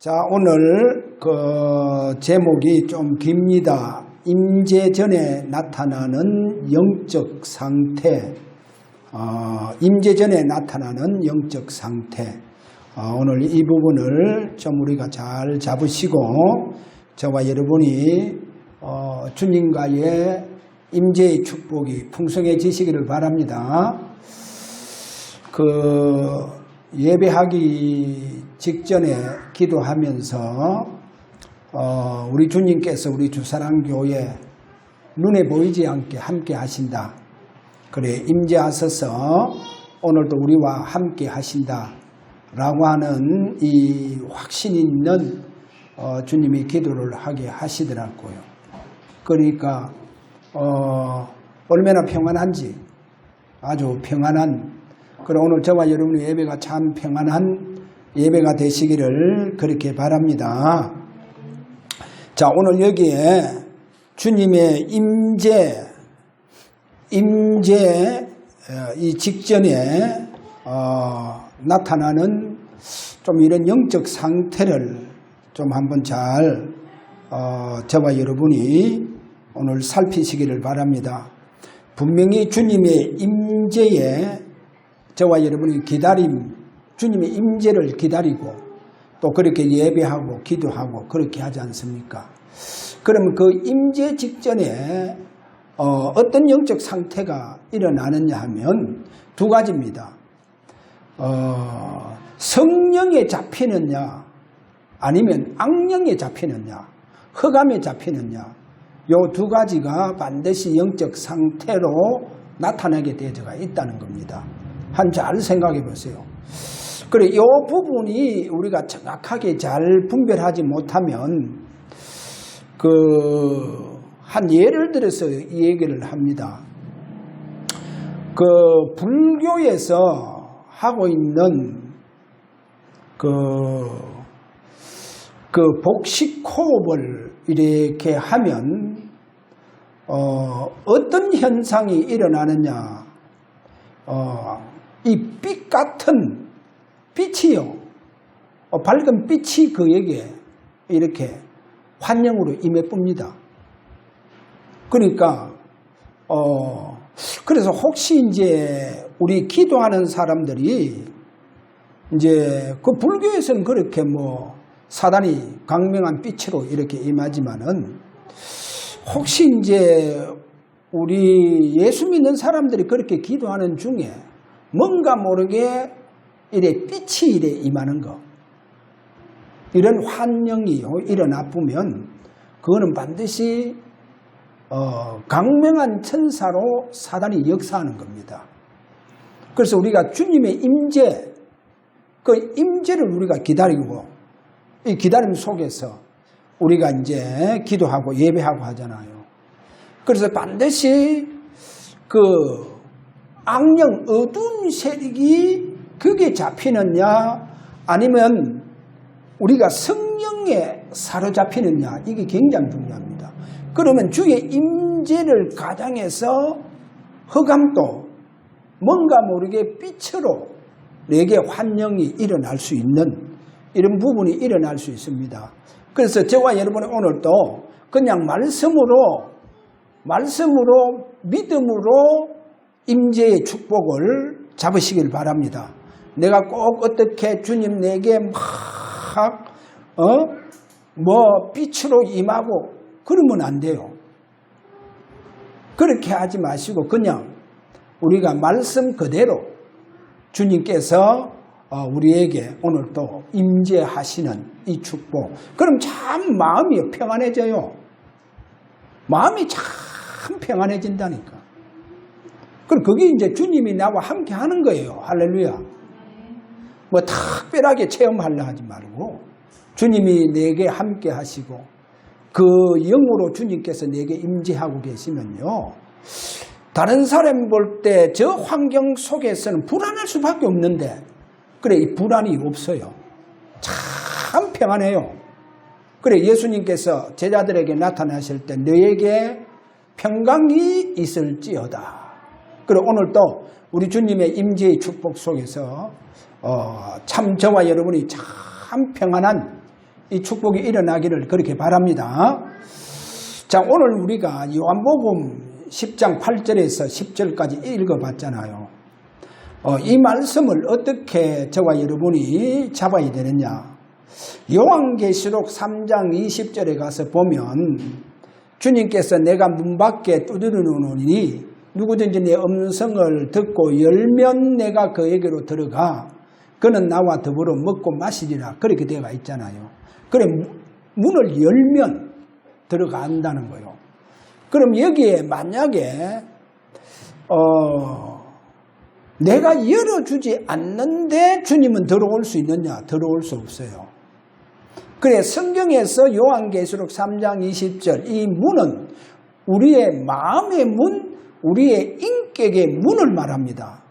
자, 오늘 제목이 좀 깁니다. 임재 전에 나타나는 영적 상태. 임재 전에 나타나는 영적 상태. 오늘 이 부분을 좀 우리가 잘 잡으시고 저와 여러분이 주님과의 임재의 축복이 풍성해지시기를 바랍니다. 예배하기 직전에 기도하면서 우리 주님께서 우리 주사랑교회 눈에 보이지 않게 함께 하신다. 그래, 임재하셔서 오늘도 우리와 함께 하신다 라고 하는 이 확신 있는 주님이 기도를 하게 하시더라고요. 그러니까 얼마나 평안한지 아주 평안한, 그럼 오늘 저와 여러분의 예배가 참 평안한 예배가 되시기를 그렇게 바랍니다. 자, 오늘 여기에 주님의 임재 이 직전에 나타나는 좀 이런 영적 상태를 좀 한번 잘 저와 여러분이 오늘 살피시기를 바랍니다. 분명히 주님의 임재에 저와 여러분이 주님의 임재를 기다리고 또 그렇게 예배하고 기도하고 그렇게 하지 않습니까? 그러면 그 임재 직전에 어떤 영적 상태가 일어나느냐 하면 두 가지입니다. 성령에 잡히느냐 아니면 악령에 잡히느냐, 흑암에 잡히느냐, 요 두 가지가 반드시 영적 상태로 나타나게 되어가 있다는 겁니다. 잘 생각해 보세요. 그래, 이 부분이 우리가 정확하게 잘 분별하지 못하면 한 예를 들어서 이 얘기를 합니다. 불교에서 하고 있는 복식 호흡을 이렇게 하면 어떤 현상이 일어나느냐, 이 빛 같은 빛이요, 밝은 빛이 그에게 이렇게 환영으로 임해 뿝니다. 그러니까 그래서 혹시 이제 우리 기도하는 사람들이 이제 불교에서는 그렇게 사단이 광명한 빛으로 이렇게 임하지만은 혹시 이제 우리 예수 믿는 사람들이 그렇게 기도하는 중에 뭔가 모르게 빛이 임하는 거, 이런 환영이 일어나 보면 그거는 반드시 강명한 천사로 사단이 역사하는 겁니다. 그래서 우리가 주님의 임재, 임재를 우리가 기다리고 이 기다림 속에서 우리가 이제 기도하고 예배하고 하잖아요. 그래서 반드시 악령, 어두운 세력이 그게 잡히느냐 아니면 우리가 성령에 사로잡히느냐, 이게 굉장히 중요합니다. 그러면 주의 임재를 가장해서 흑암도 뭔가 모르게 빛으로 내게 환영이 일어날 수 있는 이런 부분이 일어날 수 있습니다. 그래서 저와 여러분이 오늘도 그냥 말씀으로 믿음으로 임재의 축복을 잡으시길 바랍니다. 내가 꼭 어떻게 주님 내게 빛으로 임하고 그러면 안 돼요. 그렇게 하지 마시고 그냥 우리가 말씀 그대로 주님께서 우리에게 오늘 또 임재하시는 이 축복, 그럼 참 마음이 평안해져요. 마음이 참 평안해진다니까. 그럼 그게 이제 주님이 나와 함께 하는 거예요. 할렐루야. 특별하게 체험하려 하지 말고 주님이 내게 함께 하시고 그 영으로 주님께서 내게 임재하고 계시면요, 다른 사람 볼 때 저 환경 속에서는 불안할 수밖에 없는데 그래, 이 불안이 없어요. 참 평안해요. 그래, 예수님께서 제자들에게 나타나실 때 너에게 평강이 있을지어다. 그래, 오늘도 우리 주님의 임재의 축복 속에서 참 저와 여러분이 참 평안한 이 축복이 일어나기를 그렇게 바랍니다. 자, 오늘 우리가 요한복음 10장 8절에서 10절까지 읽어봤잖아요. 이 말씀을 어떻게 저와 여러분이 잡아야 되느냐. 요한계시록 3장 20절에 가서 보면 주님께서 내가 문 밖에 두드려 놓으니 누구든지 내 음성을 듣고 열면 내가 그에게로 들어가 그는 나와 더불어 먹고 마시리라 그렇게 되어 있잖아요. 그래 문을 열면 들어간다는 거예요. 그럼 여기에 만약에 내가 열어주지 않는데 주님은 들어올 수 있느냐? 들어올 수 없어요. 그래 성경에서 요한계시록 3장 20절 이 문은 우리의 마음의 문, 우리의 인격의 문을 말합니다.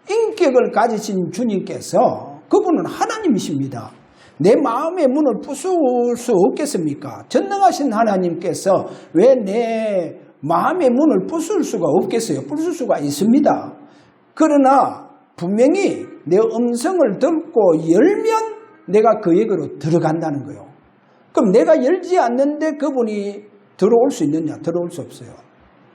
인격을 가지신 주님께서 그분은 하나님이십니다. 내 마음의 문을 부술 수 없겠습니까? 전능하신 하나님께서 왜 내 마음의 문을 부술 수가 없겠어요? 부술 수가 있습니다. 그러나 분명히 내 음성을 듣고 열면 내가 그에게로 들어간다는 거예요. 그럼 내가 열지 않는데 그분이 들어올 수 있느냐? 들어올 수 없어요.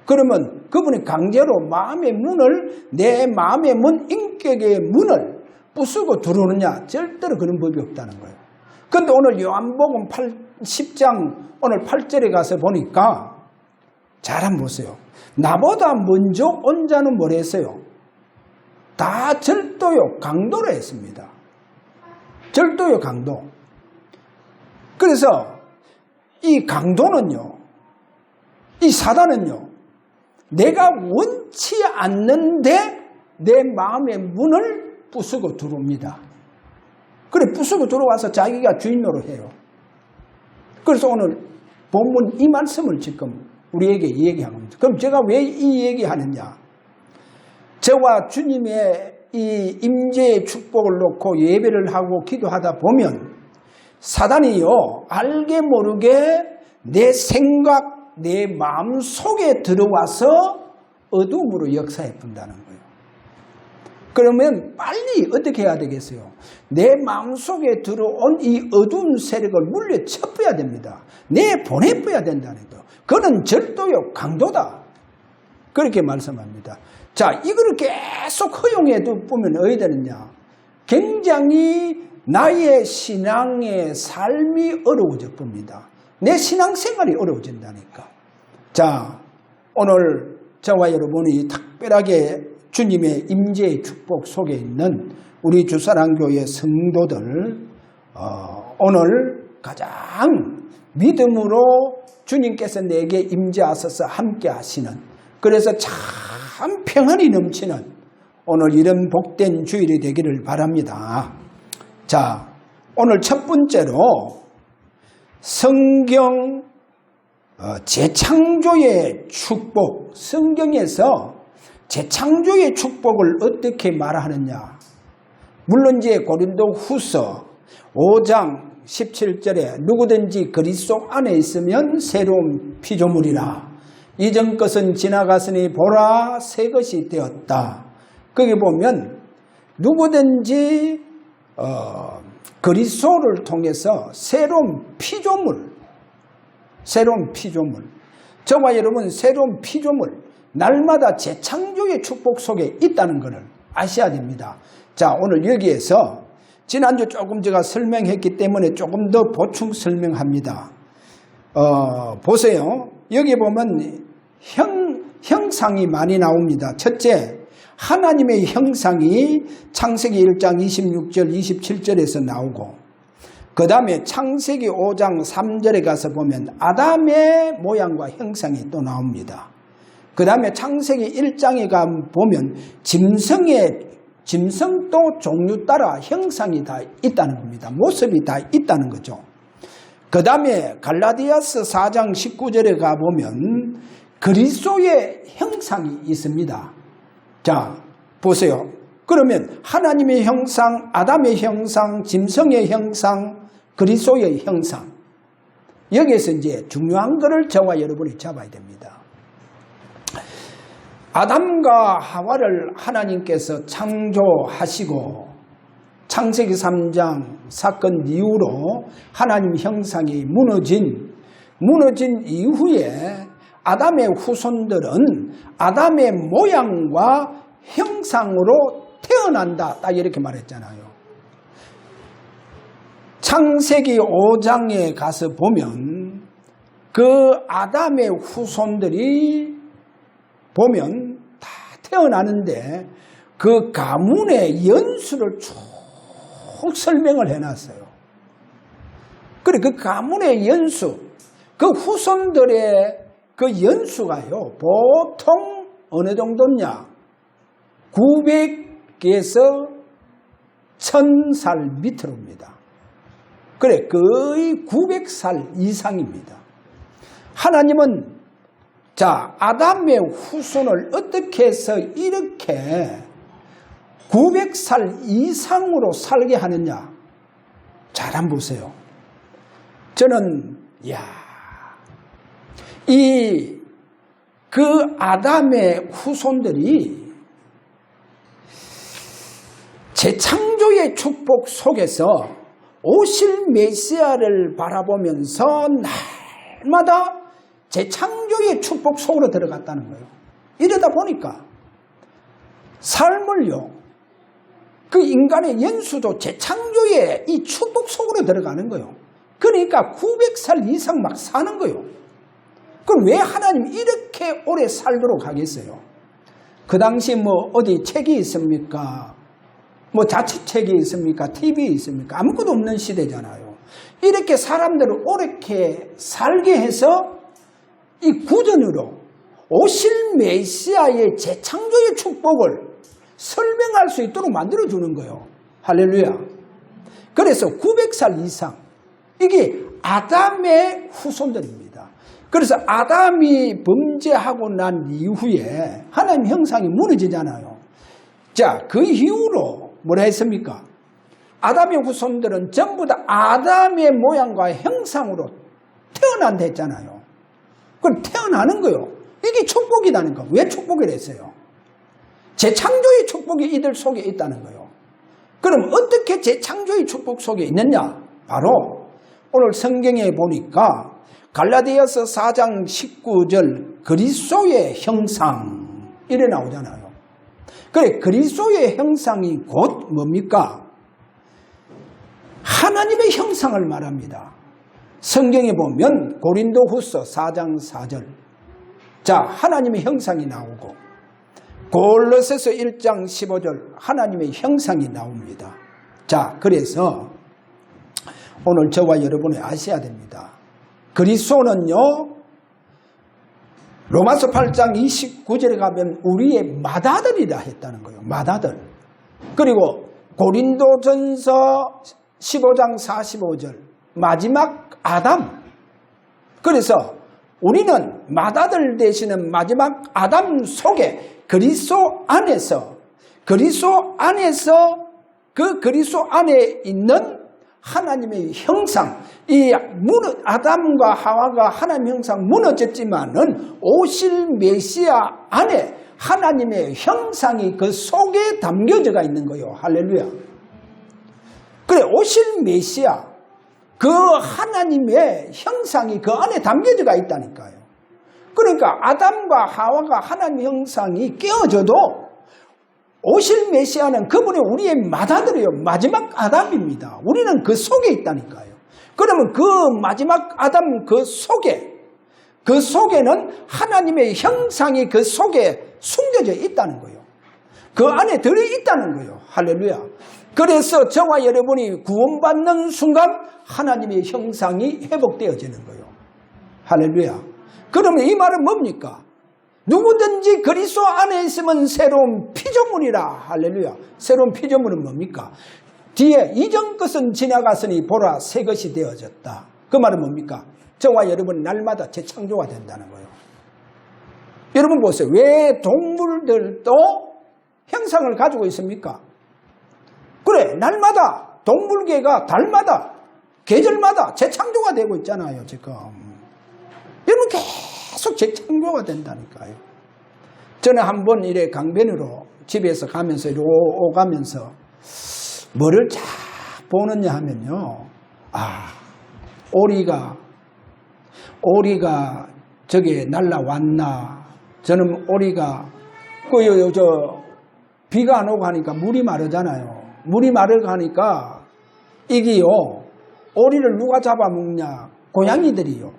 그러면 그분이 강제로 마음의 문을 내 마음의 문, 인격의 문을 부수고 들어오느냐? 절대로 그런 법이 없다는 거예요. 그런데 오늘 요한복음 10장 오늘 8절에 가서 보니까 잘 한번 보세요. 나보다 먼저 온 자는 뭘 했어요? 다 절도요, 강도로 했습니다. 절도요, 강도. 그래서 이 강도는요, 이 사단은요, 내가 원치 않는데 내 마음의 문을 부수고 들어옵니다. 그래 부수고 들어와서 자기가 주인으로 해요. 그래서 오늘 본문 이 말씀을 지금 우리에게 얘기하는 겁니다. 그럼 제가 왜 이 얘기하느냐? 저와 주님의 이 임재의 축복을 놓고 예배를 하고 기도하다 보면 사단이요 알게 모르게 내 생각, 내 마음 속에 들어와서 어둠으로 역사해 본다는 거예요. 그러면 빨리 어떻게 해야 되겠어요? 내 마음속에 들어온 이 어두운 세력을 물리쳐버려야 됩니다. 내보내버려야 된다는 거예요. 그는 절도요 강도다. 그렇게 말씀합니다. 자, 이거를 계속 허용해 두면 어디 되느냐? 굉장히 나의 신앙의 삶이 어려워져 봅니다. 내 신앙생활이 어려워진다니까. 자, 오늘 저와 여러분이 특별하게 주님의 임재의 축복 속에 있는 우리 주사랑교회 성도들 오늘 가장 믿음으로 주님께서 내게 임재하셔서 함께 하시는 그래서 참 평안이 넘치는 오늘 이런 복된 주일이 되기를 바랍니다. 자, 오늘 첫 번째로 성경 재창조의 축복, 성경에서 재창조의 축복을 어떻게 말하느냐. 물론 이제 고린도 후서 5장 17절에 누구든지 그리스도 안에 있으면 새로운 피조물이라. 이전 것은 지나갔으니 보라 새 것이 되었다. 거기 보면 누구든지 그리스도를 통해서 새로운 피조물, 저와 여러분 새로운 피조물, 날마다 재창조의 축복 속에 있다는 것을 아셔야 됩니다. 자, 오늘 여기에서 지난주 조금 제가 설명했기 때문에 조금 더 보충 설명합니다. 보세요. 여기 보면 형상이 많이 나옵니다. 첫째, 하나님의 형상이 창세기 1장 26절 27절에서 나오고 그 다음에 창세기 5장 3절에 가서 보면 아담의 모양과 형상이 또 나옵니다. 그 다음에 창세기 1장에 가보면 짐승도 종류 따라 형상이 다 있다는 겁니다. 모습이 다 있다는 거죠. 그 다음에 갈라디아서 4장 19절에 가보면 그리스도의 형상이 있습니다. 자, 보세요. 그러면 하나님의 형상, 아담의 형상, 짐승의 형상, 그리스도의 형상. 여기에서 이제 중요한 것을 저와 여러분이 잡아야 됩니다. 아담과 하와를 하나님께서 창조하시고 창세기 3장 사건 이후로 하나님 형상이 무너진 이후에 아담의 후손들은 아담의 모양과 형상으로 태어난다. 딱 이렇게 말했잖아요. 창세기 5장에 가서 보면 그 아담의 후손들이 보면 다 태어나는데 그 가문의 연수를 쭉 설명을 해놨어요. 그래, 그 가문의 연수, 그 후손들의 그 연수가요, 보통 어느 정도냐? 900에서 1000살 밑으로입니다. 그래, 거의 900살 이상입니다. 하나님은 자, 아담의 후손을 어떻게 해서 이렇게 900살 이상으로 살게 하느냐? 잘 한번 보세요. 저는 그 아담의 후손들이 재창조의 축복 속에서 오실 메시아를 바라보면서 날마다 재창조의 축복 속으로 들어갔다는 거예요. 이러다 보니까 삶을요, 그 인간의 연수도 재창조의 이 축복 속으로 들어가는 거예요. 그러니까 900살 이상 막 사는 거예요. 그럼 왜 하나님 이렇게 오래 살도록 하겠어요? 그 당시 뭐 어디 책이 있습니까? 뭐 자취책이 있습니까? TV 있습니까? 아무것도 없는 시대잖아요. 이렇게 사람들을 오래 살게 해서 이 구전으로 오실 메시아의 재창조의 축복을 설명할 수 있도록 만들어주는 거예요. 할렐루야. 그래서 900살 이상, 이게 아담의 후손들입니다. 그래서 아담이 범죄하고 난 이후에 하나님 형상이 무너지잖아요. 자, 그 이후로 뭐라 했습니까? 아담의 후손들은 전부 다 아담의 모양과 형상으로 태어난다 했잖아요. 그럼 태어나는 거요. 이게 축복이라는 거. 왜 축복을 했어요? 재창조의 축복이 이들 속에 있다는 거예요. 그럼 어떻게 재창조의 축복 속에 있느냐? 바로 오늘 성경에 보니까 갈라디아서 4장 19절 그리스도의 형상 이래 나오잖아요. 그래, 그리스도의 형상이 곧 뭡니까? 하나님의 형상을 말합니다. 성경에 보면 고린도후서 4장 4절, 자, 하나님의 형상이 나오고 골로새서 1장 15절 하나님의 형상이 나옵니다. 자, 그래서 오늘 저와 여러분이 아셔야 됩니다. 그리스도는요, 로마서 8장 29절에 가면 우리의 맏아들이라 했다는 거예요. 맏아들. 그리고 고린도전서 15장 45절 마지막 아담. 그래서 우리는 맏아들 되시는 마지막 아담 속에 그리스도 안에서 그 그리스도 안에 있는 하나님의 형상, 아담과 하와가 하나님의 형상 무너졌지만은 오실 메시아 안에 하나님의 형상이 그 속에 담겨져 있는 거예요. 할렐루야. 그래, 오실 메시아, 그 하나님의 형상이 그 안에 담겨져 있다니까요. 그러니까 아담과 하와가 하나님의 형상이 깨어져도 오실 메시아는 그분이 우리의 맏아들이에요. 마지막 아담입니다. 우리는 그 속에 있다니까요. 그러면 그 마지막 아담 그 속에는 하나님의 형상이 그 속에 숨겨져 있다는 거예요. 그 안에 들어있다는 거예요. 할렐루야. 그래서 저와 여러분이 구원받는 순간 하나님의 형상이 회복되어지는 거예요. 할렐루야. 그러면 이 말은 뭡니까? 누구든지 그리스도 안에 있으면 새로운 피조물이라. 할렐루야. 새로운 피조물은 뭡니까? 뒤에 이전 것은 지나갔으니 보라 새 것이 되어졌다. 그 말은 뭡니까? 저와 여러분 날마다 재창조가 된다는 거예요. 여러분 보세요. 왜 동물들도 형상을 가지고 있습니까? 그래, 날마다 동물계가 달마다 계절마다 재창조가 되고 있잖아요. 지금 여러분 계속 재창조가 된다니까요. 저는 한번 이래 강변으로 집에서 가면서 오가면서 뭐를 쫙 보느냐 하면요. 오리가 저게 날라왔나. 저는 오리가, 비가 안 오고 하니까 물이 마르잖아요. 물이 마르고 하니까 이게요, 오리를 누가 잡아먹냐? 고양이들이요.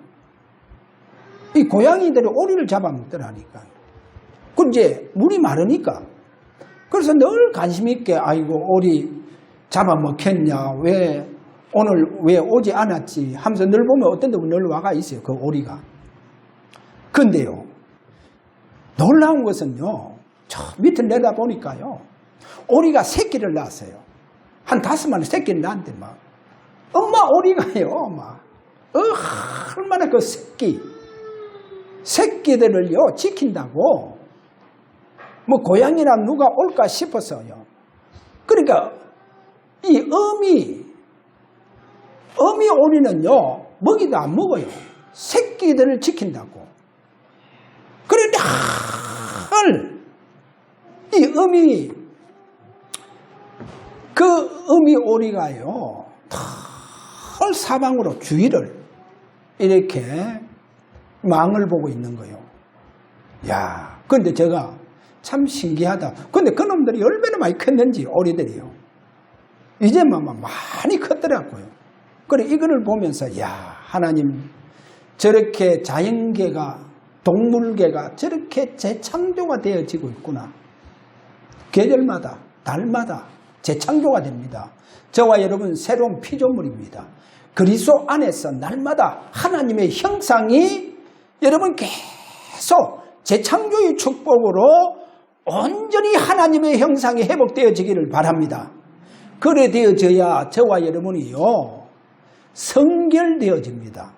이 고양이들이 오리를 잡아먹더라니까. 그 이제 물이 마르니까. 그래서 늘 관심 있게, 아이고, 오리 잡아먹혔냐? 오늘 왜 오지 않았지? 하면서 늘 보면 어떤 데 늘 와가 있어요. 그 오리가. 근데요, 놀라운 것은요, 저 밑에 내다보니까요, 오리가 새끼를 낳았어요. 한 5마리 새끼를 낳았는데 막, 엄마 오리가요, 막, 얼마나 그 새끼들을요, 지킨다고, 뭐 고양이나 누가 올까 싶어서요. 그러니까, 이 어미 오리는요, 먹이도 안 먹어요. 새끼들을 지킨다고. 그런데 어미 오리가요, 털 사방으로 주위를 이렇게 망을 보고 있는 거예요. 야, 근데 제가 참 신기하다. 근데 그놈들이 얼마나 많이 컸는지, 오리들이요. 이제만 많이 컸더라고요. 그래, 이거를 보면서, 야, 하나님, 저렇게 자연계가, 동물계가 저렇게 재창조가 되어지고 있구나. 계절마다, 달마다 재창조가 됩니다. 저와 여러분 새로운 피조물입니다. 그리스도 안에서 날마다 하나님의 형상이 여러분 계속 재창조의 축복으로 온전히 하나님의 형상이 회복되어지기를 바랍니다. 그래 되어져야 저와 여러분이요, 성결되어집니다.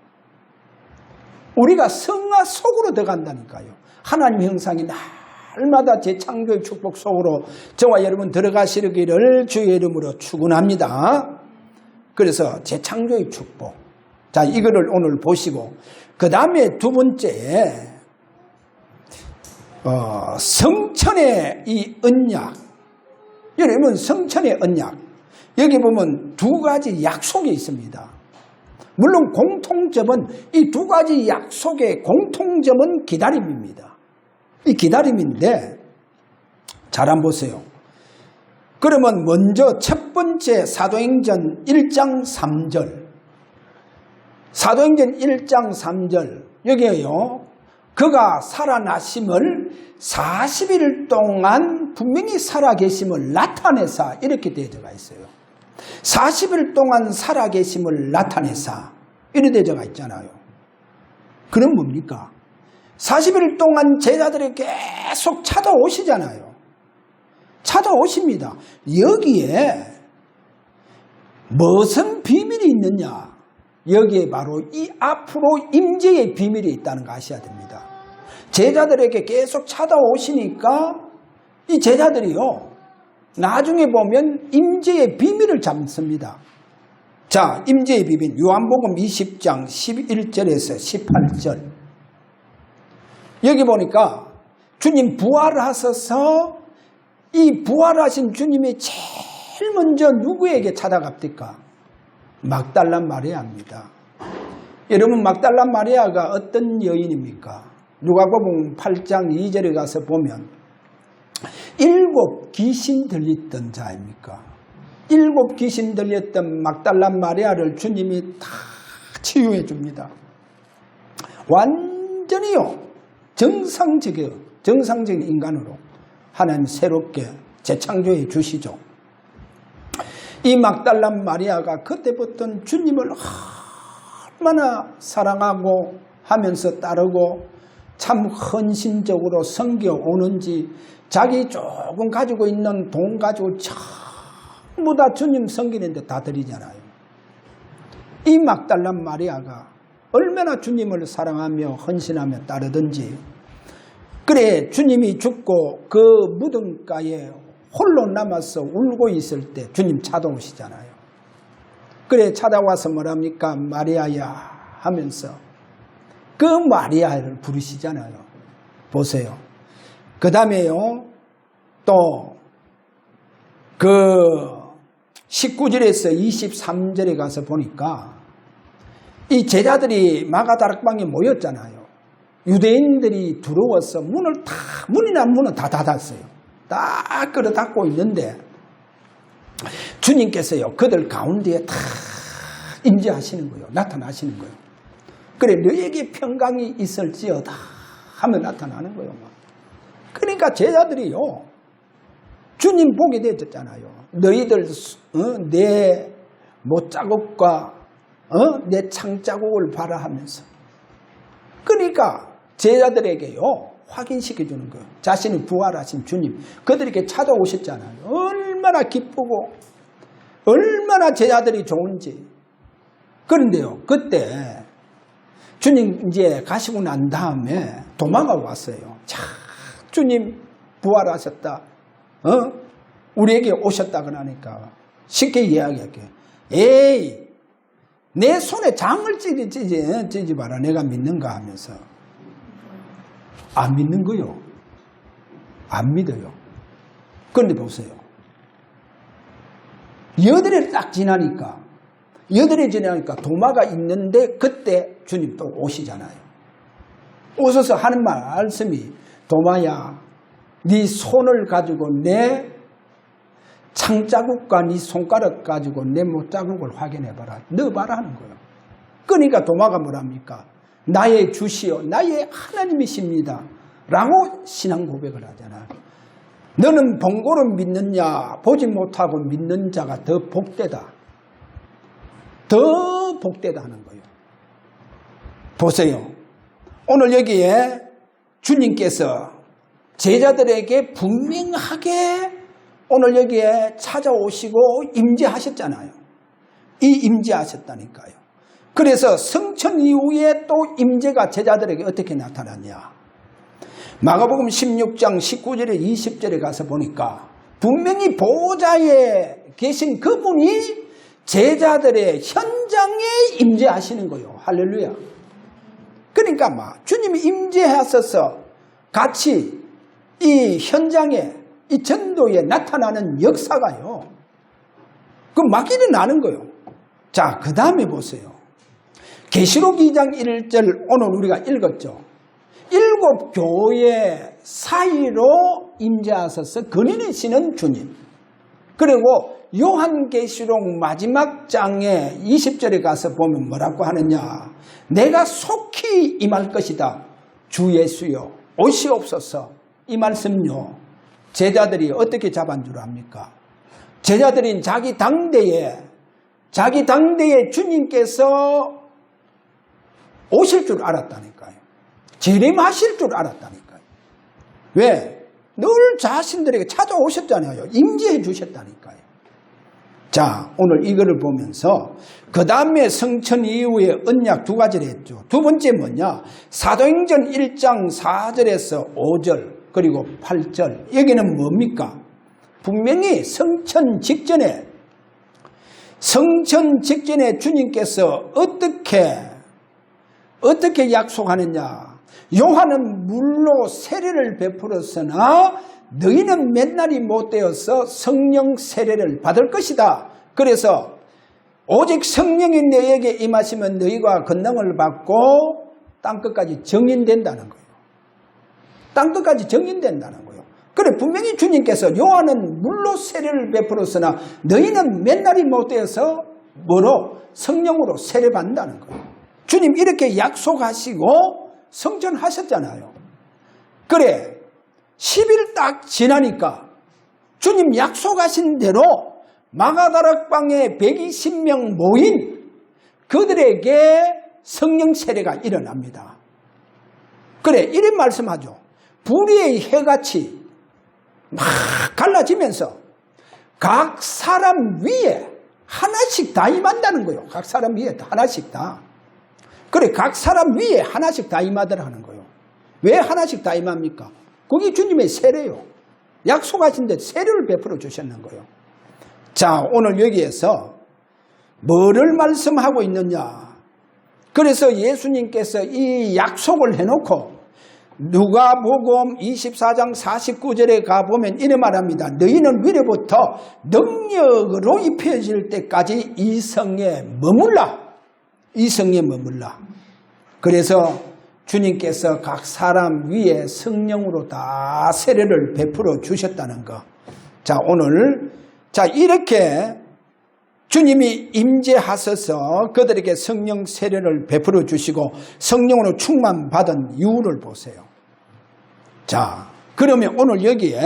우리가 성화 속으로 들어간다니까요. 하나님 형상이 날마다 재창조의 축복 속으로 저와 여러분 들어가시기를 주의 이름으로 축원합니다. 그래서 재창조의 축복. 자, 이거를 오늘 보시고, 그 다음에 두 번째, 성천의 이 언약. 여러분, 성천의 언약. 여기 보면 두 가지 약속이 있습니다. 물론 공통점은, 이 두 가지 약속의 공통점은 기다림입니다. 이 기다림인데, 잘 한번 보세요. 그러면 먼저 첫 번째 사도행전 1장 3절. 사도행전 1장 3절. 여기에요, 그가 살아나심을 40일 동안 분명히 살아계심을 나타내사, 이렇게 되어가 있어요. 40일 동안 살아계심을 나타내사, 이렇게 되어가 있잖아요. 그럼 뭡니까? 40일 동안 제자들이 계속 찾아오시잖아요. 찾아오십니다. 여기에 무슨 비밀이 있느냐? 여기에 바로 이 앞으로 임재의 비밀이 있다는 거 아셔야 됩니다. 제자들에게 계속 찾아오시니까 이 제자들이요, 나중에 보면 임재의 비밀을 잡습니다. 자, 임재의 비밀, 요한복음 20장 11절에서 18절. 여기 보니까 주님 부활하셔서 이 부활하신 주님이 제일 먼저 누구에게 찾아갑니까? 막달라 마리아입니다. 여러분, 막달라 마리아가 어떤 여인입니까? 누가복음 8장 2절에 가서 보면 7 귀신 들렸던 자입니까? 7 귀신 들렸던 막달라 마리아를 주님이 다 치유해 줍니다. 완전히요, 정상적인 인간으로 하나님 새롭게 재창조해 주시죠. 이 막달라 마리아가 그때부터 주님을 얼마나 사랑하고 하면서 따르고 참 헌신적으로 섬겨오는지, 자기 조금 가지고 있는 돈 가지고 전부 다 주님 섬기는데 다 드리잖아요. 이 막달라 마리아가 얼마나 주님을 사랑하며 헌신하며 따르든지, 그래 주님이 죽고 그 무덤가에 홀로 남아서 울고 있을 때 주님 찾아오시잖아요. 그래 찾아와서 뭐랍니까? 마리아야 하면서 그 마리아를 부르시잖아요. 보세요. 그 다음에요, 또 19절에서 23절에 가서 보니까 이 제자들이 마가다락방에 모였잖아요. 유대인들이 들어와서 문은 다 닫았어요. 다 끌어 닫고 있는데 주님께서요, 그들 가운데에 다 임재하시는 거예요. 나타나시는 거예요. 그래, 너에게 평강이 있을지어다 하면 나타나는 거예요. 그러니까 제자들이요, 주님 보게 되었잖아요. 너희들 내 못자국과 내 창자국을 봐라 하면서. 그러니까 제자들에게요, 확인시켜 주는 거예요. 자신이 부활하신 주님, 그들에게 찾아오셨잖아요. 얼마나 기쁘고 얼마나 제자들이 좋은지. 그런데요, 그때 주님 이제 가시고 난 다음에 도마가 왔어요. 자, 주님 부활하셨다. 우리에게 오셨다 그러니까 쉽게 이야기할게요. 에이, 내 손에 장을 찌지 마라. 내가 믿는가 하면서. 안 믿는 거요. 안 믿어요. 그런데 보세요. 여드레를 딱 지나니까 도마가 있는데 그때 주님 또 오시잖아요. 오셔서 하는 말씀이, 도마야, 네 손을 가지고 내 창자국과 네 손가락 가지고 내 못자국을 확인해봐라. 넣어봐라 하는 거예요. 그러니까 도마가 뭐랍니까? 나의 주시오, 나의 하나님이십니다 라고 신앙 고백을 하잖아. 너는 본고로 믿느냐, 보지 못하고 믿는 자가 더 복되다. 더 복되다 하는 거예요. 보세요. 오늘 여기에 주님께서 제자들에게 분명하게 오늘 여기에 찾아오시고 임재하셨잖아요. 이 임재하셨다니까요. 그래서 성천 이후에 또 임재가 제자들에게 어떻게 나타났냐. 마가복음 16장 19절에 20절에 가서 보니까 분명히 보호자에 계신 그분이 제자들의 현장에 임재하시는 거예요. 할렐루야. 그러니까 주님이 임재하셔서 같이 이 현장에, 이 전도에 나타나는 역사가요, 그 막 일어나는 거예요. 자, 그 다음에 보세요. 계시록 2장 1절 오늘 우리가 읽었죠. 7 교회 사이로 임재하셔서 거느리시는 주님. 그리고 요한계시록 마지막 장에 20절에 가서 보면 뭐라고 하느냐. 내가 속히 임할 것이다. 주 예수여 오시옵소서. 이 말씀요, 제자들이 어떻게 잡은 줄 압니까? 제자들인 자기 당대에 주님께서 오실 줄 알았다니까요. 재림하실 줄 알았다니까요. 왜? 늘 자신들에게 찾아오셨잖아요. 임재해 주셨다니까요. 자, 오늘 이거를 보면서 그 다음에 성천 이후에 언약 2가지를 했죠. 두 번째 뭐냐? 사도행전 1장 4절에서 5절 그리고 8절. 여기는 뭡니까? 분명히 성천 직전에 주님께서 어떻게 약속하느냐. 요한은 물로 세례를 베풀었으나 너희는 맨날이 못되어서 성령 세례를 받을 것이다. 그래서 오직 성령이 너희에게 임하시면 너희가 권능을 받고 땅끝까지 정인된다는 거예요. 땅끝까지 정인된다는 거예요. 그래, 분명히 주님께서 요한은 물로 세례를 베풀었으나 너희는 맨날이 못되어서 뭐로? 성령으로 세례받는다는 거예요. 주님 이렇게 약속하시고 성전하셨잖아요. 그래, 10일 딱 지나니까 주님 약속하신 대로 마가다락방에 120명 모인 그들에게 성령 세례가 일어납니다. 그래, 이런 말씀하죠. 불의의 해같이 막 갈라지면서 각 사람 위에 하나씩 다 임한다는 거예요. 각 사람 위에 하나씩 다. 그래, 각 사람 위에 하나씩 다 임하더라 하는 거예요. 왜 하나씩 다 임합니까? 그게 주님의 세례요. 약속하신 데 세례를 베풀어 주셨는 거예요. 자, 오늘 여기에서 뭐를 말씀하고 있느냐. 그래서 예수님께서 이 약속을 해놓고 누가복음 24장 49절에 가보면 이래 말합니다. 너희는 위로부터 능력으로 입혀질 때까지 이 성에 머물라. 이 성에 머물라. 그래서 주님께서 각 사람 위에 성령으로 다 세례를 베풀어 주셨다는 거. 자, 오늘 이렇게 주님이 임재하셔서 그들에게 성령 세례를 베풀어 주시고 성령으로 충만받은 이유를 보세요. 자, 그러면 오늘 여기에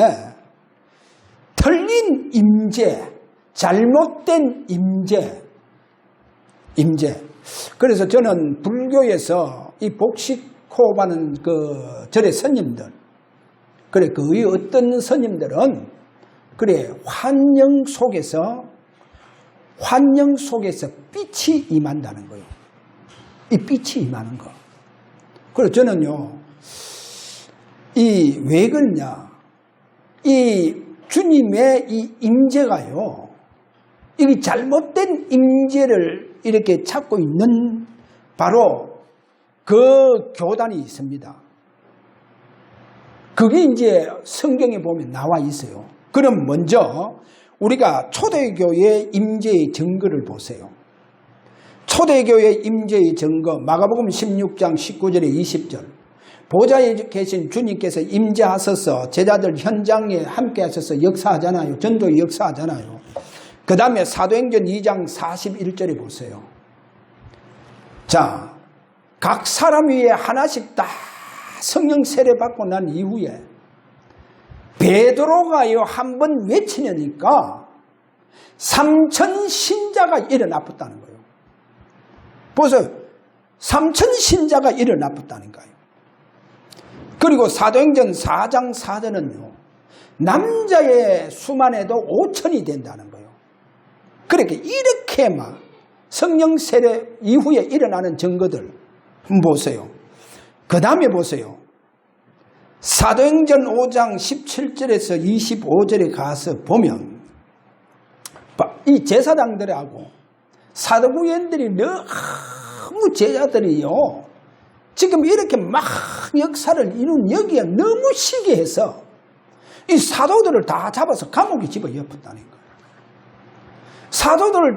틀린 임재, 잘못된 임재. 그래서 저는 불교에서 이 복식호흡하는 그 절의 스님들, 그래, 그 어떤 스님들은 그래, 환영 속에서 빛이 임한다는 거예요. 이 빛이 임하는 거. 그래서 저는요, 왜 그러냐. 이 주님의 이 임재가요, 이게 잘못된 임재를 이렇게 찾고 있는 바로 그 교단이 있습니다. 그게 이제 성경에 보면 나와 있어요. 그럼 먼저 우리가 초대교회의 임재의 증거를 보세요. 초대교회의 임재의 증거, 마가복음 16장 19절에 20절. 보좌에 계신 주님께서 임재하셔서 제자들 현장에 함께 하셔서 역사하잖아요. 전도 역사하잖아요. 그 다음에 사도행전 2장 41절에 보세요. 자, 각 사람 위에 하나씩 다 성령 세례 받고 난 이후에 베드로가요 한 번 외치려니까 3천 신자가 일어났다는 거예요. 보세요. 3천 신자가 일어났다는 거예요. 그리고 사도행전 4장 4절은요. 남자의 수만 해도 5천이 된다는 거예요. 그렇게 이렇게 막 성령 세례 이후에 일어나는 증거들 한번 보세요. 그 다음에 보세요. 사도행전 5장 17절에서 25절에 가서 보면 이 제사장들하고 사도구인들이 너무 제자들이요. 지금 이렇게 막 역사를 이룬 여기에 너무 시기해서 이 사도들을 다 잡아서 감옥에 집어넣었다는 거예요. 사도들을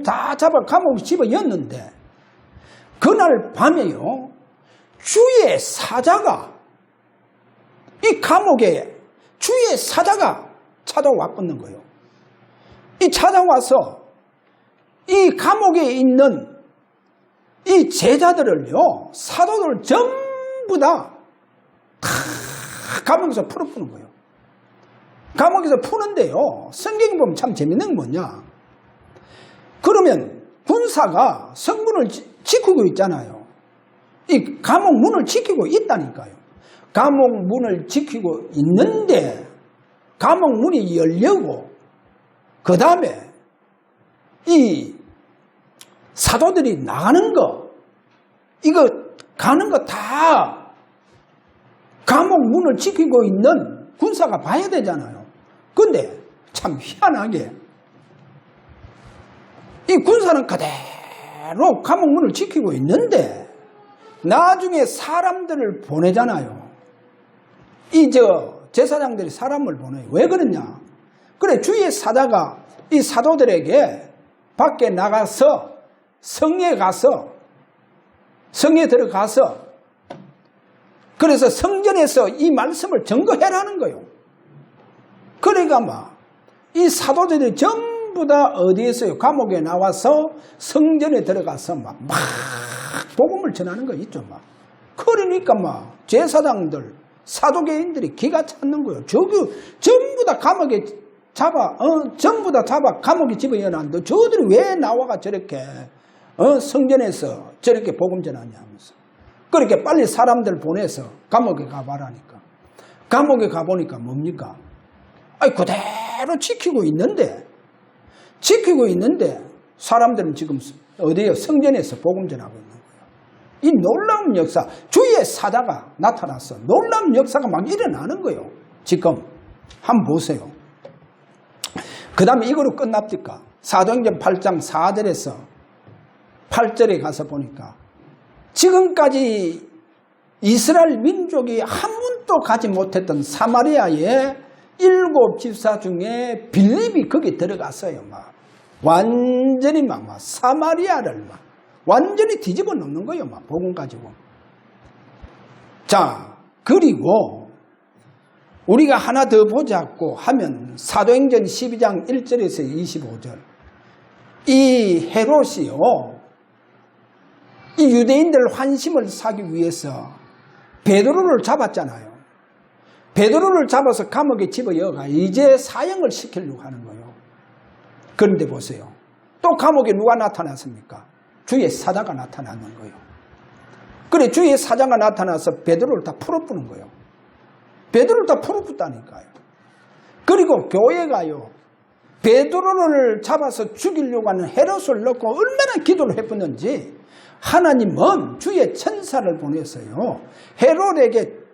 다 잡아 감옥에 집어넣었는데 그날 밤에요. 주의 사자가 이 감옥에 주의 사자가 찾아왔겠는 거예요. 이 찾아와서 이 감옥에 있는 이 제자들을요, 사도들 전부 다 감옥에서 풀어푸는 거예요. 감옥에서 푸는데요, 성경에 보면 참 재밌는 건 뭐냐. 그러면 군사가 성문을 지키고 있잖아요. 이 감옥 문을 지키고 있다니까요. 감옥 문을 지키고 있는데 감옥 문이 열려고 그 다음에 이 사도들이 나가는 거, 이거 가는 거 다 감옥 문을 지키고 있는 군사가 봐야 되잖아요. 근데 참 희한하게 이 군사는 그대로 감옥 문을 지키고 있는데 나중에 사람들을 보내잖아요. 제사장들이 사람을 보내요. 왜 그러냐? 그래, 주의 사자가 이 사도들에게 밖에 나가서 성에 들어가서 그래서 성전에서 이 말씀을 증거해라는 거예요. 그러니까 막 이 사도들이 전부 다 어디에서요? 감옥에 나와서 성전에 들어가서 막 복음을 전하는 거 있죠. 막 그러니까 막 제사장들, 사도계인들이 기가 찼는 거예요. 전부 다 감옥에 전부 다 잡아 감옥에 집어넣었는데 저들이 왜 나와가 저렇게 성전에서 저렇게 복음 전하냐면서. 그렇게 빨리 사람들 보내서 감옥에 가봐라니까. 감옥에 가보니까 뭡니까? 그대로 지키고 있는데 사람들은 지금 어디에요? 성전에서 복음 전하고 있는 거예요. 이 놀라운 역사, 주의 사자가 나타났어. 놀라운 역사가 막 일어나는 거예요. 지금 한번 보세요. 그 다음에 이거로 끝납니까? 사도행전 8장 4절에서 8절에 가서 보니까 지금까지 이스라엘 민족이 한 번도 가지 못했던 사마리아의 7집사 중에 빌립이 거기 들어갔어요. 막 완전히 막 사마리아를 막 완전히 뒤집어 놓는 거예요. 막 복음 가지고. 자, 그리고 우리가 하나 더 보자고 하면 사도행전 12장 1절에서 25절. 이 헤롯이요, 이 유대인들 환심을 사기 위해서 베드로를 잡았잖아요. 베드로를 잡아서 감옥에 집어넣어가 이제 사형을 시키려고 하는 거예요. 그런데 보세요. 또 감옥에 누가 나타났습니까? 주의 사자가 나타나는 거예요. 그래, 주의 사자가 나타나서 베드로를 다 풀어부는 거예요. 베드로를 다 풀어붓다니까요. 그리고 교회가요, 베드로를 잡아서 죽이려고 하는 헤롯을 넣고 얼마나 기도를 해보는지 하나님은 주의 천사를 보내서요, 헤롯에게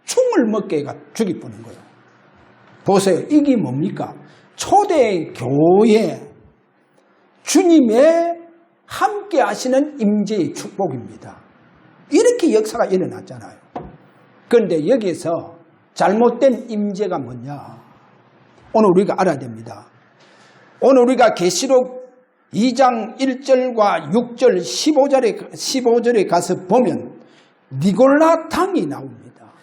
충을 먹게 해가 죽이보는 거예요. 보세요. 이게 뭡니까? 초대 교회 주님의 함께 하시는 임재의 축복입니다. 이렇게 역사가 일어났잖아요. 그런데 여기서 잘못된 임재가 뭐냐? 오늘 우리가 알아야 됩니다. 오늘 우리가 계시록 2장 1절과 6절 15절에 가서 보면 니골라 당이 나옵니다.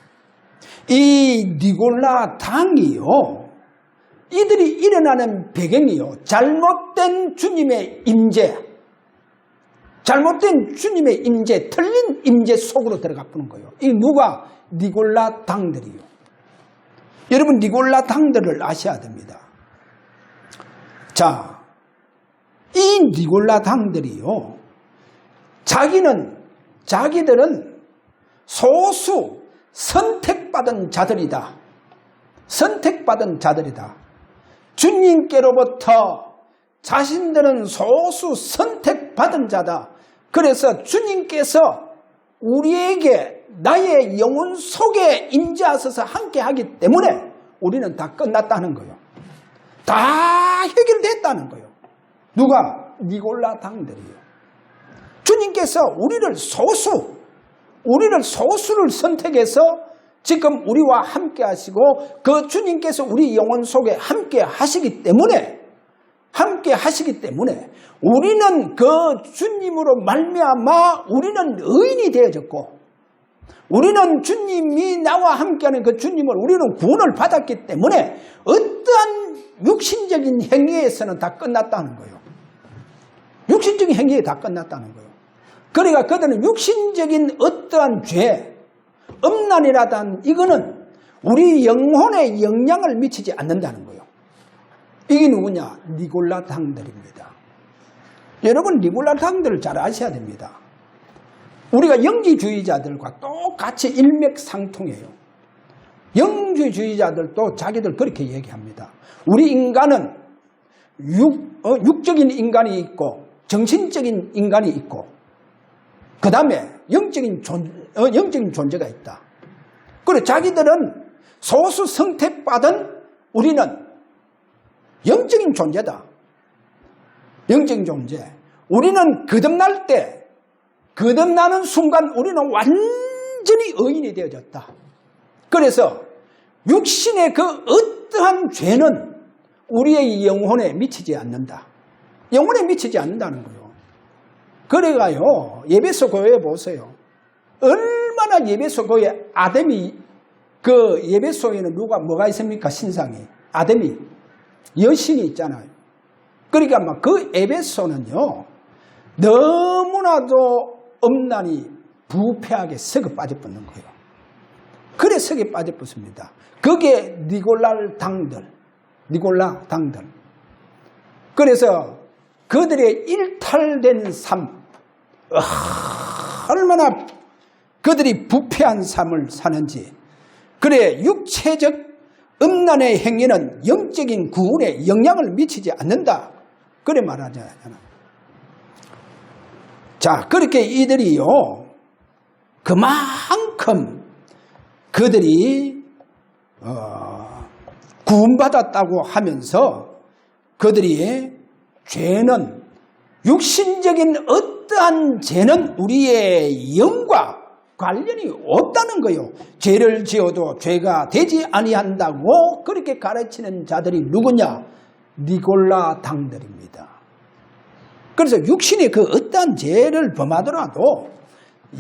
이 니골라 당이요, 이들이 일어나는 배경이요, 잘못된 주님의 임재, 잘못된 주님의 임재, 틀린 임재 속으로 들어가 보는 거예요. 이 누가? 니골라 당들이요. 여러분, 니골라 당들을 아셔야 됩니다. 자, 이 니골라 당들이요, 자기들은 소수 선택받은 자들이다. 선택받은 자들이다. 주님께로부터 자신들은 소수 선택받은 자다. 그래서 주님께서 우리에게 나의 영혼 속에 임재하셔서 함께 하기 때문에 우리는 다 끝났다는 거예요. 다 해결됐다는 거예요. 누가? 니골라 당들이에요. 주님께서 우리를 소수를 선택해서 지금 우리와 함께 하시고 그 주님께서 우리 영혼 속에 함께 하시기 때문에 우리는 그 주님으로 말미암아 우리는 의인이 되어졌고, 우리는 주님이 나와 함께하는 그 주님을 우리는 구원을 받았기 때문에 어떠한 육신적인 행위에서는 다 끝났다는 거예요. 육신적인 행위에 다 끝났다는 거예요. 그러니까 그들은 육신적인 어떠한 죄, 음란이라든 이거는 우리 영혼에 영향을 미치지 않는다는 거예요. 이게 누구냐? 니골라 당들입니다. 여러분, 니골라 당들을 잘 아셔야 됩니다. 우리가 영지주의자들과 똑같이 일맥상통해요. 영지주의자들도 자기들 그렇게 얘기합니다. 우리 인간은 육적인 인간이 있고 정신적인 인간이 있고 그 다음에 영적인 존재가 있다. 그리고 자기들은 소수 선택받은 우리는 영적인 존재다. 영적인 존재. 우리는 거듭나는 순간 우리는 완전히 의인이 되어졌다. 그래서 육신의 그 어떠한 죄는 우리의 영혼에 미치지 않는다. 영혼에 미치지 않는다는 거예요. 그래가요, 예배소 교회에 보세요. 얼마나 예배소 교회 아담이, 그 예배소에는 뭐가 있습니까? 신상이. 아담이, 여신이 있잖아요. 그러니까 막 그 예배소는요, 너무나도 음란이 부패하게 썩어 빠져버리는 거예요. 그래 썩어 빠져버립니다. 그게 니골라 당들. 그래서 그들의 일탈된 삶, 얼마나 그들이 부패한 삶을 사는지. 그래, 육체적 음란의 행위는 영적인 구원에 영향을 미치지 않는다. 그래 말하잖아요. 자, 그렇게 이들이요, 그만큼 그들이 구원받았다고 하면서 그들이 육신적인 어떠한 죄는 우리의 영과 관련이 없다는 거요. 죄를 지어도 죄가 되지 아니한다고 그렇게 가르치는 자들이 누구냐? 니골라 당들입니다. 그래서 육신이 그 어떠한 죄를 범하더라도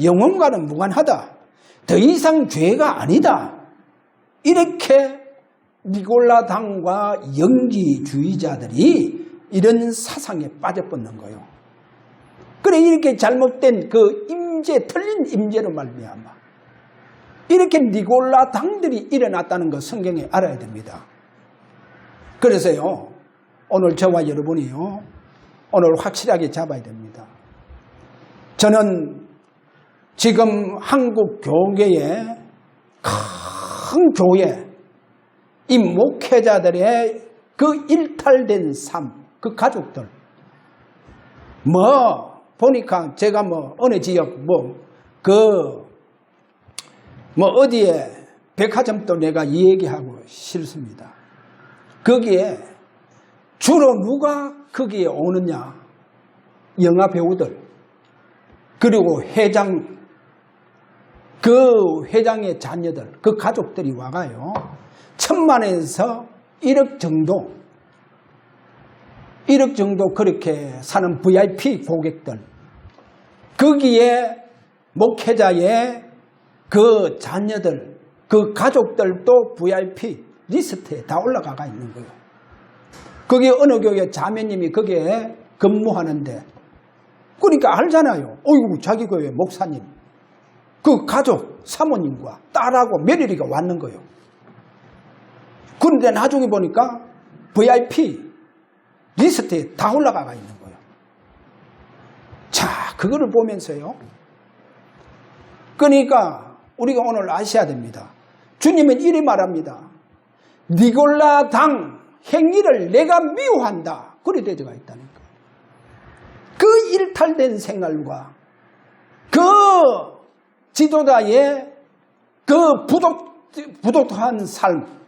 영혼과는 무관하다. 더 이상 죄가 아니다. 이렇게 니골라 당과 영지주의자들이 이런 사상에 빠져버는 거예요. 그래 이렇게 잘못된 그 임재, 틀린 임재로 말미암아 이렇게 니골라 당들이 일어났다는 거 성경에 알아야 됩니다. 그래서요 오늘 저와 여러분이요 오늘 확실하게 잡아야 됩니다. 저는 지금 한국 교계의 큰 교회 이 목회자들의 그 일탈된 삶, 그 가족들 보니까 제가 어느 지역 어디에 백화점도 내가 얘기하고 싫습니다. 거기에 주로 누가 거기에 오느냐? 영화 배우들 그리고 회장의 자녀들 그 가족들이 와가요 1,000만에서 1억 정도 그렇게 사는 VIP 고객들 거기에 목회자의 그 자녀들 그 가족들도 VIP 리스트에 다 올라가 있는 거예요. 거기 어느 교회 자매님이 거기에 근무하는데 그러니까 알잖아요. 어이구 자기 교회 목사님 그 가족 사모님과 딸하고 며느리가 왔는 거예요. 그런데 나중에 보니까 VIP 리스트에 다 올라가 있는 거예요. 자, 그거를 보면서요. 그러니까 우리가 오늘 아셔야 됩니다. 주님은 이리 말합니다. 니골라 당 행위를 내가 미워한다. 그리 되어가 있다니까. 그 일탈된 생활과 그 지도자의 그 부도한 삶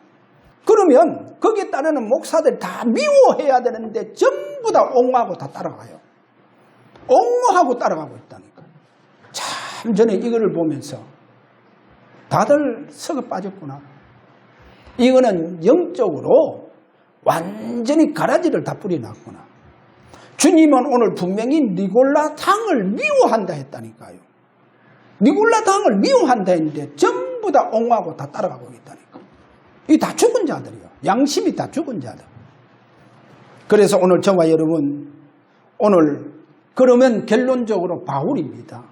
그러면 거기에 따르는 목사들 다 미워해야 되는데 전부 다 옹호하고 다 따라가요. 옹호하고 따라가고 있다니까. 참 저는 이거를 보면서 다들 썩어 빠졌구나. 이거는 영적으로 완전히 가라지를 다 뿌려놨구나. 주님은 오늘 분명히 니골라 당을 미워한다 했다니까요. 니골라 당을 미워한다 했는데 전부 다 옹호하고 다 따라가고 있다니까. 이 다 죽은 자들이요. 양심이 다 죽은 자들. 그래서 오늘 저와 여러분 오늘 그러면 결론적으로 바울입니다.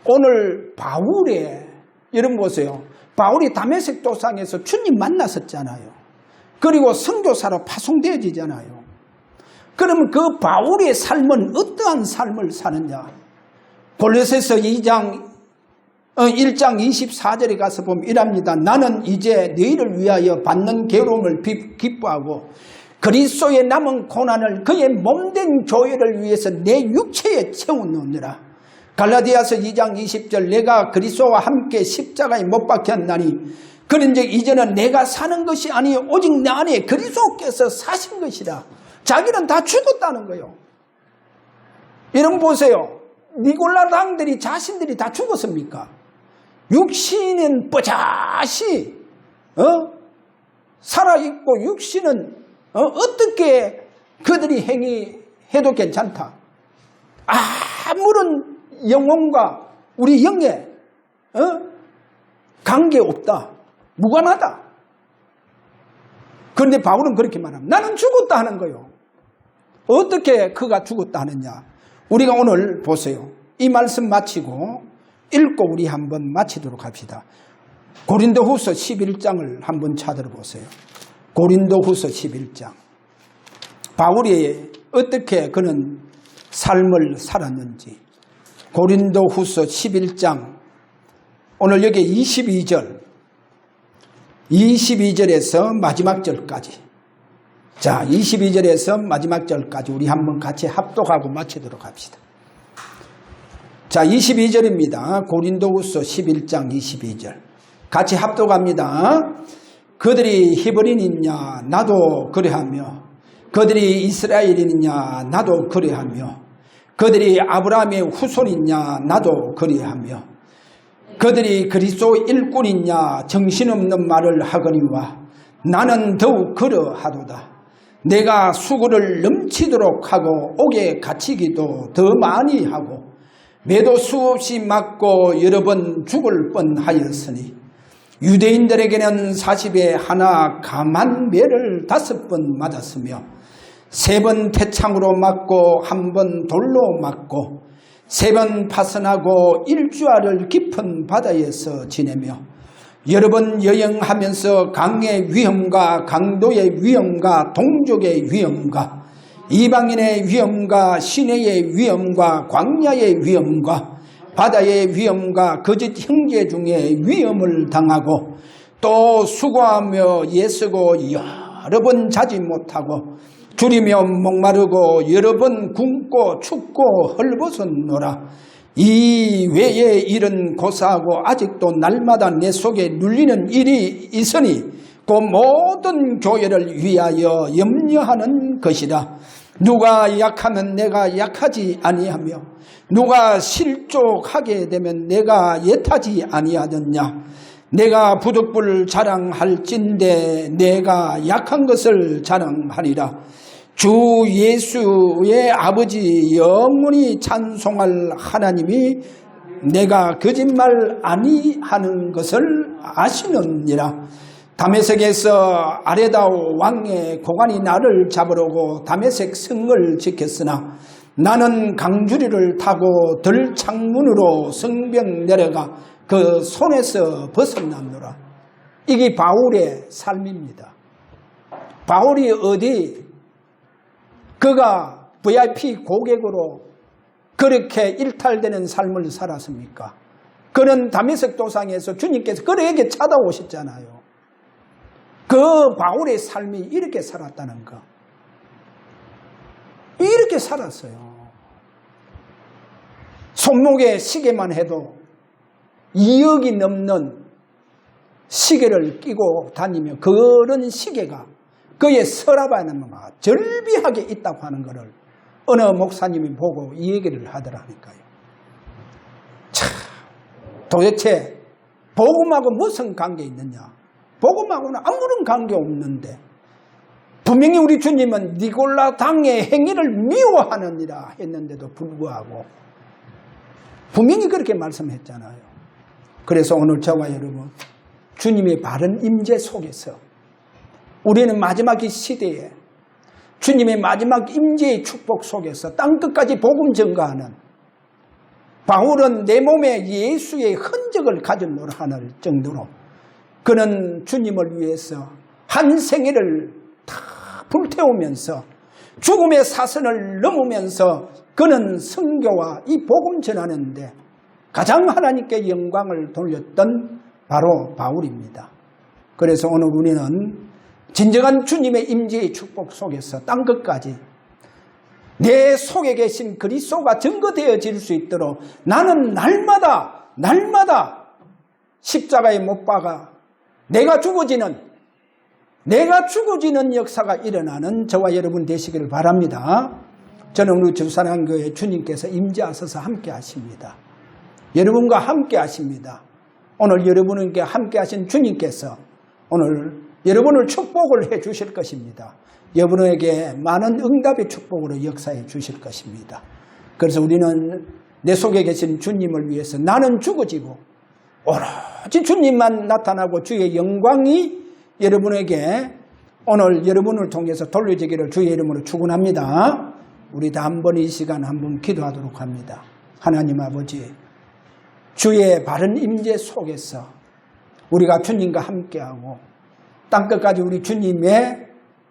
오늘 바울의 여러분 보세요. 바울이 다메섹 도상에서 주님 만났었잖아요. 그리고 선교사로 파송되어지잖아요. 그러면 그 바울의 삶은 어떠한 삶을 사느냐? 골로새서 1장 24절에 가서 보면 이랍니다. 나는 이제 너희를 위하여 받는 괴로움을 기뻐하고 그리스도의 남은 고난을 그의 몸된 교회를 위해서 내 육체에 채우느니라. 갈라디아서 2장 20절 내가 그리스도와 함께 십자가에 못 박혔나니 그런즉 이제는 내가 사는 것이 아니요 오직 내 안에 그리스도께서 사신 것이라. 자기는 다 죽었다는 거예요. 여러분 보세요. 니골라 당들이 자신들이 다 죽었습니까? 육신은 뽀자시 살아있고 육신은 어떻게 그들이 행위해도 괜찮다. 아무런 영혼과 우리 영에 관계없다. 무관하다. 그런데 바울은 그렇게 말합니다. 나는 죽었다 하는 거예요. 어떻게 그가 죽었다 하느냐. 우리가 오늘 보세요. 이 말씀 마치고 읽고 우리 한번 마치도록 합시다. 고린도후서 11장을 한번 찾아보세요. 고린도후서 11장. 바울이 어떻게 그는 삶을 살았는지. 고린도후서 11장. 오늘 여기 22절에서 마지막 절까지. 자, 22절에서 마지막 절까지 우리 한번 같이 합독하고 마치도록 합시다. 자, 22절입니다. 고린도후서 11장 22절. 같이 합독합니다. 그들이 히브리인이냐 나도 그래하며 그들이 이스라엘인이냐 나도 그래하며 그들이 아브라함의 후손이냐 나도 그래하며 그들이 그리스도 일꾼이냐 정신없는 말을 하거니와 나는 더욱 그러하도다. 내가 수고를 넘치도록 하고 옥에 갇히기도 더 많이 하고 매도 수없이 맞고 여러 번 죽을 뻔하였으니 유대인들에게는 40에 하나 감한 매를 5번 맞았으며 3번 태창으로 맞고 1번 돌로 맞고 3번 파선하고 일주일을 깊은 바다에서 지내며 여러 번 여행하면서 강의 위험과 강도의 위험과 동족의 위험과 이방인의 위험과 시내의 위험과 광야의 위험과 바다의 위험과 거짓 형제 중에 위험을 당하고 또 수고하며 예수고 여러 번 자지 못하고 줄이며 목마르고 여러 번 굶고 춥고 헐벗었노라. 이 외에 일은 고사하고 아직도 날마다 내 속에 눌리는 일이 있으니 그 모든 교회를 위하여 염려하는 것이다. 누가 약하면 내가 약하지 아니하며 누가 실족하게 되면 내가 예타지 아니하겠냐. 내가 부득불 자랑할진대 내가 약한 것을 자랑하리라. 주 예수의 아버지 영원히 찬송할 하나님이 내가 거짓말 아니하는 것을 아시느니라. 다메섹에서 아레다오 왕의 고관이 나를 잡으려고 다메섹 성을 지켰으나 나는 강주리를 타고 들창문으로 성벽 내려가 그 손에서 벗어났노라. 이게 바울의 삶입니다. 바울이 어디 그가 VIP 고객으로 그렇게 일탈되는 삶을 살았습니까? 그는 다메섹 도상에서 주님께서 그에게 찾아오셨잖아요. 그 바울의 삶이 이렇게 살았다는 거. 이렇게 살았어요. 손목에 시계만 해도 2억이 넘는 시계를 끼고 다니며 그런 시계가 그의 서랍에는 절비하게 있다고 하는 것을 어느 목사님이 보고 이 얘기를 하더라니까요. 참, 도대체 복음하고 무슨 관계 있느냐? 복음하고는 아무런 관계 없는데 분명히 우리 주님은 니골라 당의 행위를 미워하느니라 했는데도 불구하고 분명히 그렇게 말씀했잖아요. 그래서 오늘 저와 여러분 주님의 바른 임재 속에서 우리는 마지막 이 시대에 주님의 마지막 임재의 축복 속에서 땅끝까지 복음 전가하는 바울은 내 몸에 예수의 흔적을 가졌노라 하는 정도로 그는 주님을 위해서 한 생애를 다 불태우면서 죽음의 사선을 넘으면서 그는 선교와 이 복음 전하는데 가장 하나님께 영광을 돌렸던 바로 바울입니다. 그래서 오늘 우리는 진정한 주님의 임재의 축복 속에서 땅끝까지 내 속에 계신 그리스도가 증거되어질 수 있도록 나는 날마다 십자가에 못 박아 내가 죽어지는 역사가 일어나는 저와 여러분 되시기를 바랍니다. 저는 우리 주사랑교회 주님께서 임재하셔서 함께 하십니다. 여러분과 함께 하십니다. 오늘 여러분께 함께 하신 주님께서 오늘 여러분을 축복을 해 주실 것입니다. 여러분에게 많은 응답의 축복으로 역사해 주실 것입니다. 그래서 우리는 내 속에 계신 주님을 위해서 나는 죽어지고 오로지 주님만 나타나고 주의 영광이 여러분에게 오늘 여러분을 통해서 돌려지기를 주의 이름으로 축원합니다. 우리 다 한번 이 시간 한번 기도하도록 합니다. 하나님 아버지, 주의 바른 임재 속에서 우리가 주님과 함께하고 땅끝까지 우리 주님의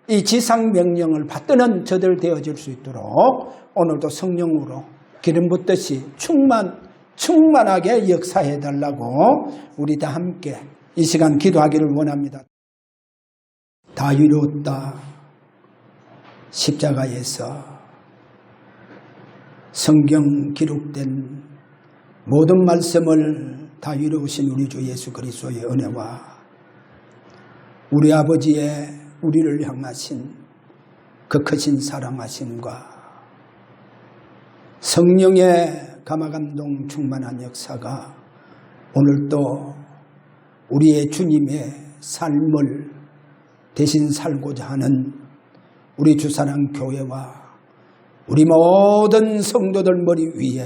이 지상 명령을 받드는 저들 되어질 수 있도록 오늘도 성령으로 기름 붓듯이 충만하게 역사해 달라고 우리 다 함께 이 시간 기도하기를 원합니다. 다 이루었다. 십자가에서 성경 기록된 모든 말씀을 다 이루신 우리 주 예수 그리스도의 은혜와 우리 아버지의 우리를 향하신 그 크신 사랑하심과 성령의 감화감동 충만한 역사가 오늘도 우리의 주님의 삶을 대신 살고자 하는 우리 주사랑교회와 우리 모든 성도들 머리 위에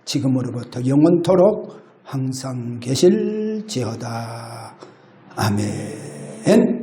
지금으로부터 영원토록 항상 계실지어다. 아멘.